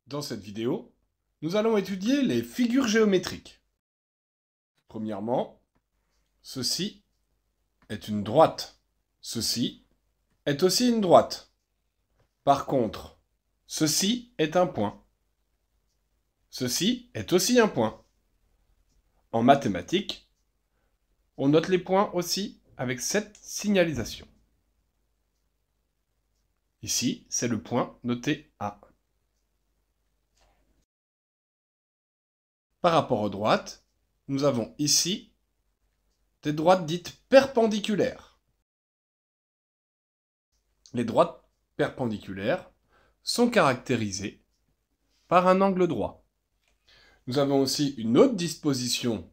Dans cette vidéo, nous allons étudier les figures géométriques. Premièrement, ceci est une droite. Ceci est aussi une droite. Par contre, ceci est un point. Ceci est aussi un point. En mathématiques, on note les points aussi avec cette signalisation. Ici, c'est le point noté A. Par rapport aux droites, nous avons ici des droites dites perpendiculaires. Les droites perpendiculaires sont caractérisées par un angle droit. Nous avons aussi une autre disposition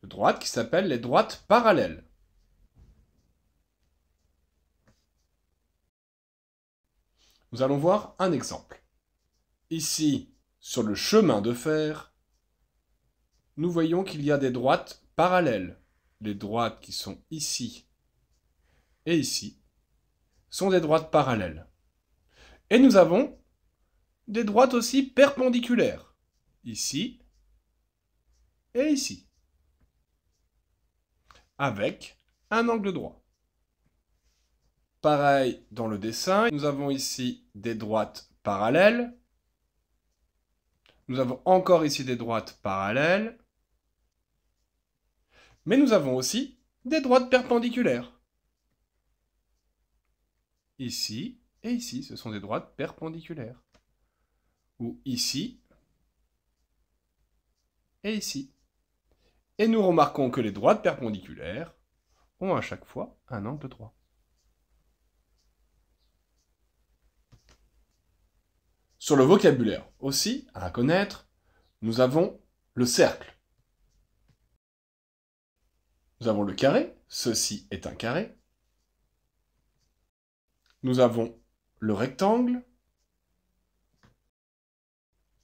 de droites qui s'appelle les droites parallèles. Nous allons voir un exemple. Ici, sur le chemin de fer, nous voyons qu'il y a des droites parallèles. Les droites qui sont ici et ici sont des droites parallèles. Et nous avons des droites aussi perpendiculaires, ici et ici, avec un angle droit. Pareil dans le dessin, nous avons ici des droites parallèles. Nous avons encore ici des droites parallèles. Mais nous avons aussi des droites perpendiculaires. Ici et ici, ce sont des droites perpendiculaires. Ou ici et ici. Et nous remarquons que les droites perpendiculaires ont à chaque fois un angle droit. Sur le vocabulaire aussi, à connaître, nous avons le cercle. Nous avons le carré, ceci est un carré. Nous avons le rectangle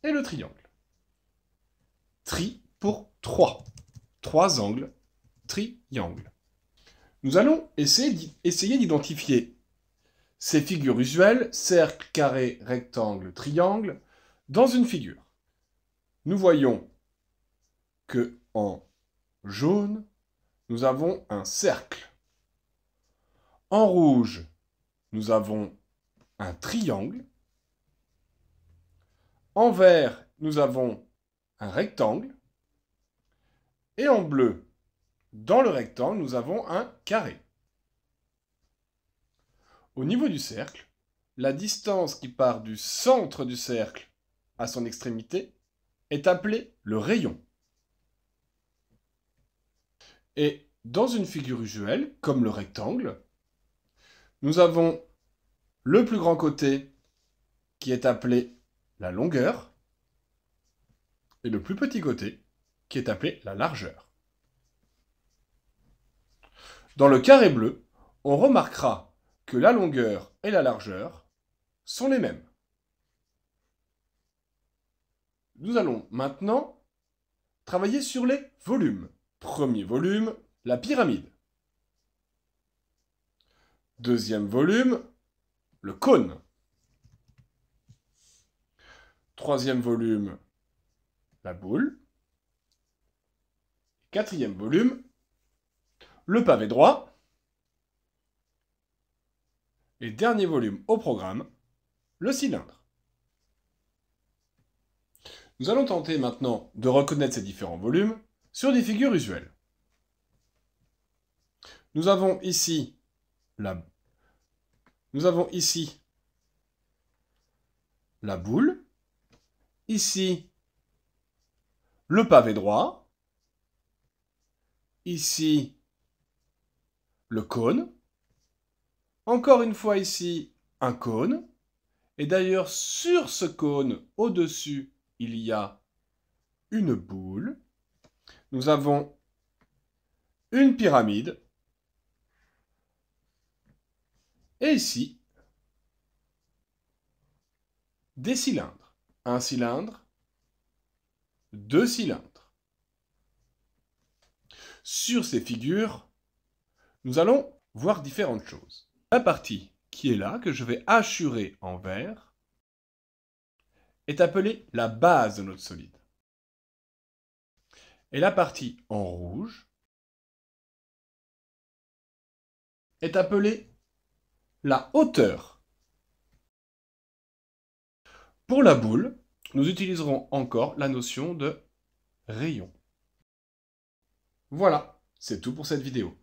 et le triangle. Tri pour 3. 3 angles, triangle. Nous allons essayer d'identifier ces figures usuelles, cercle, carré, rectangle, triangle, dans une figure. Nous voyons que en jaune, nous avons un cercle. En rouge, nous avons un triangle. En vert, nous avons un rectangle. Et en bleu, dans le rectangle, nous avons un carré. Au niveau du cercle, la distance qui part du centre du cercle à son extrémité est appelée le rayon. Et dans une figure usuelle, comme le rectangle, nous avons le plus grand côté qui est appelé la longueur et le plus petit côté qui est appelé la largeur. Dans le carré bleu, on remarquera que la longueur et la largeur sont les mêmes. Nous allons maintenant travailler sur les volumes. Premier volume, la pyramide. Deuxième volume, le cône. Troisième volume, la boule. Quatrième volume, le pavé droit. Et dernier volume au programme, le cylindre. Nous allons tenter maintenant de reconnaître ces différents volumes sur des figures usuelles. Nous avons ici la boule, ici le pavé droit, ici le cône, encore une fois ici un cône, et d'ailleurs sur ce cône au-dessus il y a une boule. Nous avons une pyramide. Et ici, des cylindres. Un cylindre, deux cylindres. Sur ces figures, nous allons voir différentes choses. La partie qui est là, que je vais hachurer en vert, est appelée la base de notre solide. Et la partie en rouge est appelée la hauteur. Pour la boule, nous utiliserons encore la notion de rayon. Voilà, c'est tout pour cette vidéo.